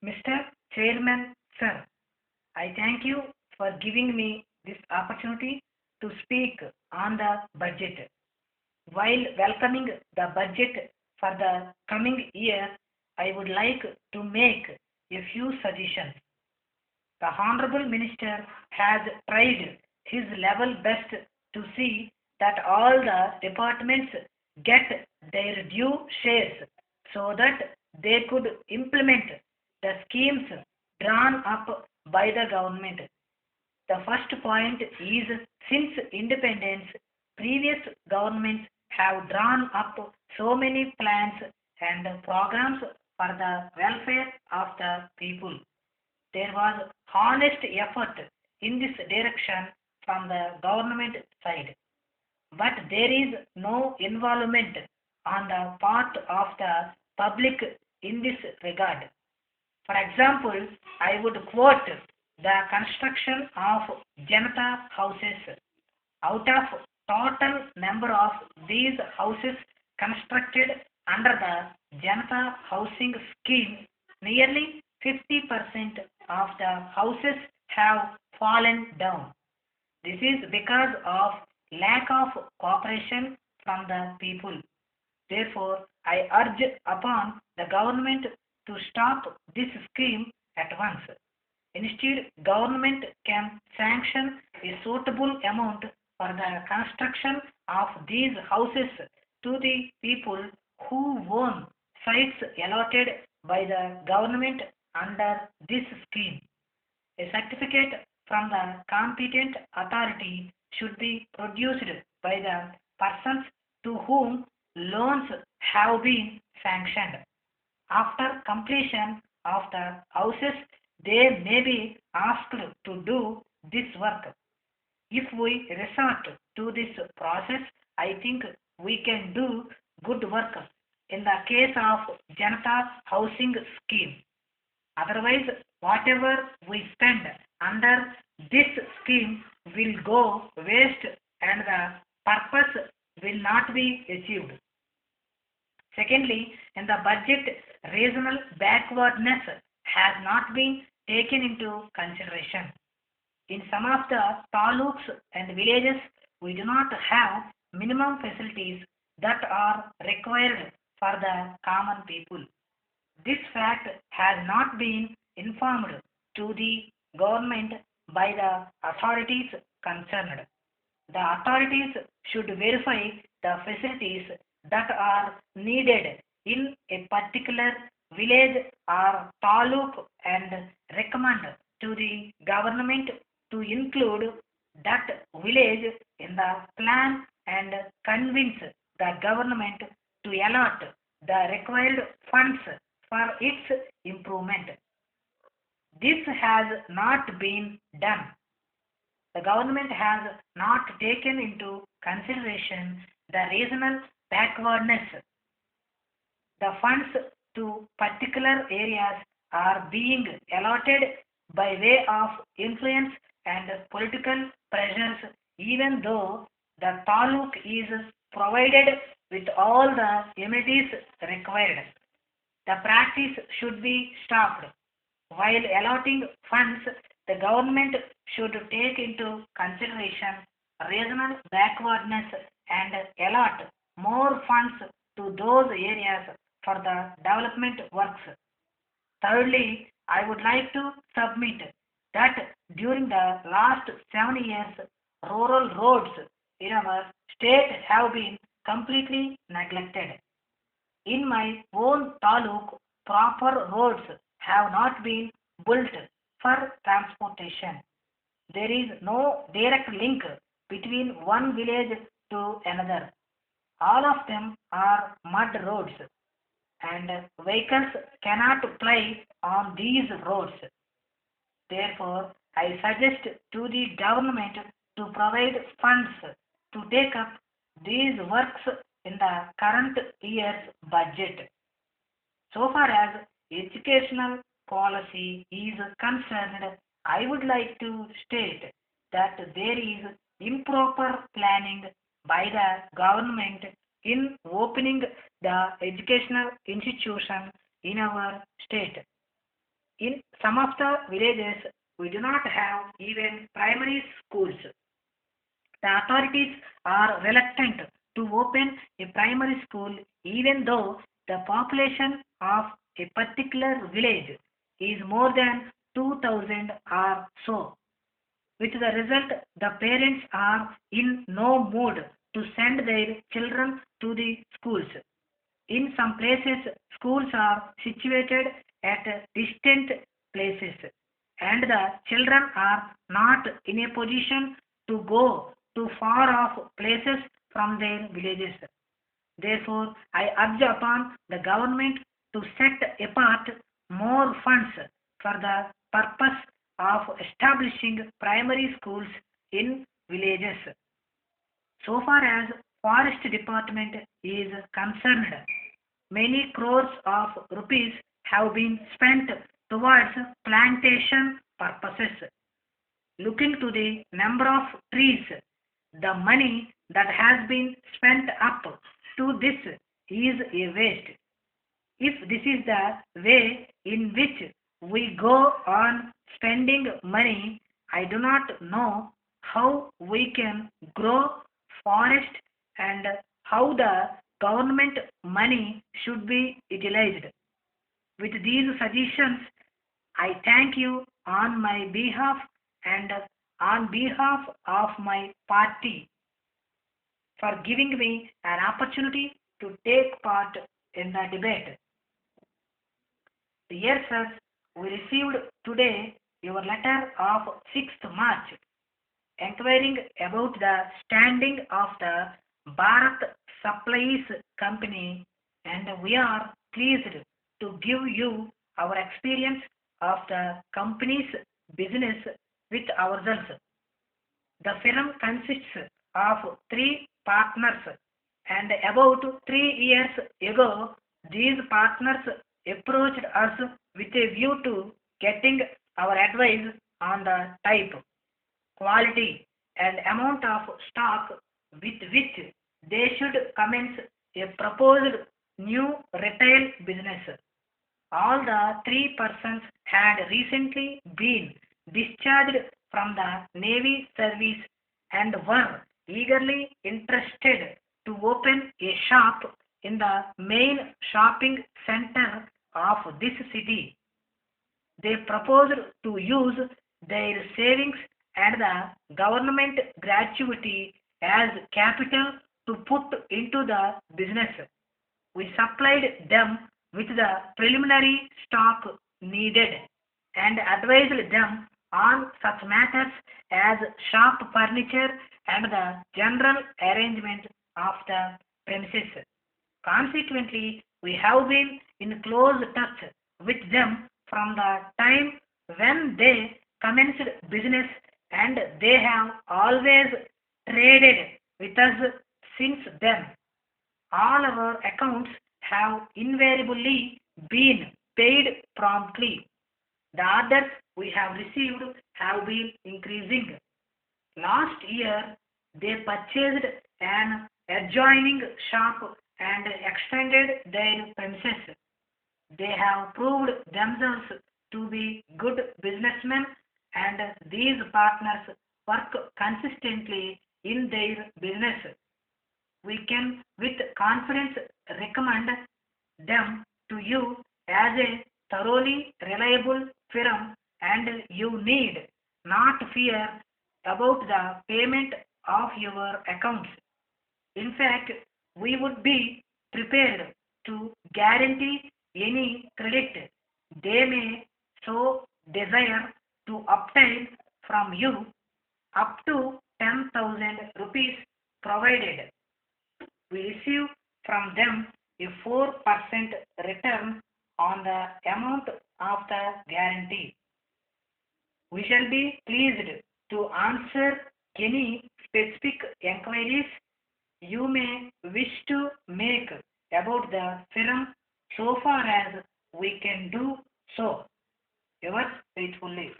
Mr. Chairman, sir, I thank you for giving me this opportunity to speak on the budget. While welcoming the budget for the coming year, I would like to make a few suggestions. The Honorable Minister has tried his level best to see that all the departments get their due shares so that they could implement the schemes drawn up by the government. The first point is since independence, previous governments have drawn up so many plans and programs for the welfare of the people. There was honest effort in this direction from the government side, but there is no involvement on the part of the public in this regard. For example, I would quote the construction of Janata houses. Out of total number of these houses constructed under the Janata housing scheme, nearly 50% of the houses have fallen down. This is because of lack of cooperation from the people. Therefore, I urge upon the government to stop this scheme at once. Instead, government can sanction a suitable amount for the construction of these houses to the people who own sites allotted by the government under this scheme. A certificate from the competent authority should be produced by the persons to whom loans have been sanctioned. After completion of the houses, they may be asked to do this work. If we resort to this process, I think we can do good work in the case of Janata housing scheme. Otherwise, whatever we spend under this scheme will go waste and the purpose will not be achieved. Secondly, in the budget, regional backwardness has not been taken into consideration. In some of the taluks and villages, we do not have minimum facilities that are required for the common people. This fact has not been informed to the government by the authorities concerned. The authorities should verify the facilities that are needed in a particular village or taluk and recommend to the government to include that village in the plan and convince the government to allot the required funds for its improvement. This has not been done. The government has not taken into consideration the regional backwardness. The funds to particular areas are being allotted by way of influence and political pressures, even though the taluk is provided with all the amenities required. The practice should be stopped. While allotting funds, the government should take into consideration regional backwardness and allot more funds to those areas for the development works. Thirdly, I would like to submit that during the last 7 years, rural roads in our state have been completely neglected. In my own taluk, proper roads have not been built for transportation. There is no direct link between one village to another. All of them are mud roads, and vehicles cannot ply on these roads. Therefore, I suggest to the government to provide funds to take up these works in the current year's budget. So far as educational policy is concerned, I would like to state that there is improper planning by the government in opening the educational institution in our state. In some of the villages, we do not have even primary schools. The authorities are reluctant to open a primary school even though the population of a particular village is more than 2000 or so. With the result, the parents are in no mood to send their children to the schools. In some places, schools are situated at distant places, and the children are not in a position to go to far off places from their villages. Therefore, I urge upon the government to set apart more funds for the purpose of establishing primary schools in villages. So far as forest department is concerned, many crores of rupees have been spent towards plantation purposes. Looking to the number of trees, the money that has been spent up to this is a waste. If this is the way in which we go on spending money, I do not know how we can grow forest and how the government money should be utilized. With these suggestions, I thank you on my behalf and on behalf of my party for giving me an opportunity to take part in the debate. Dear sirs, we received today your letter of 6th March inquiring about the standing of the Bharat Supplies Company, and we are pleased to give you our experience of the company's business with ourselves. The firm consists of three partners, and about 3 years ago, these partners approached us with a view to getting our advice on the type, quality, and amount of stock with which they should commence a proposed new retail business. All the three persons had recently been discharged from the Navy service and were eagerly interested to open a shop in the main shopping center of this city. They proposed to use their savings and the government gratuity as capital to put into the business. We supplied them with the preliminary stock needed and advised them on such matters as shop furniture and the general arrangement of the premises. Consequently, we have been in close touch with them from the time when they commenced business, and they have always traded with us since then. All our accounts have invariably been paid promptly. The orders we have received have been increasing. Last year, they purchased an adjoining shop and extended their premises. They have proved themselves to be good businessmen, and these partners work consistently in their business. We can with confidence recommend them to you as a thoroughly reliable firm, and you need not fear about the payment of your accounts. In fact, we would be prepared to guarantee any credit they may so desire to obtain from you up to 10,000 rupees, provided we receive from them a 4% return on the amount of the guarantee. We shall be pleased to answer any specific enquiries you may wish to make about the firm so far as we can do so. Yours faithfully.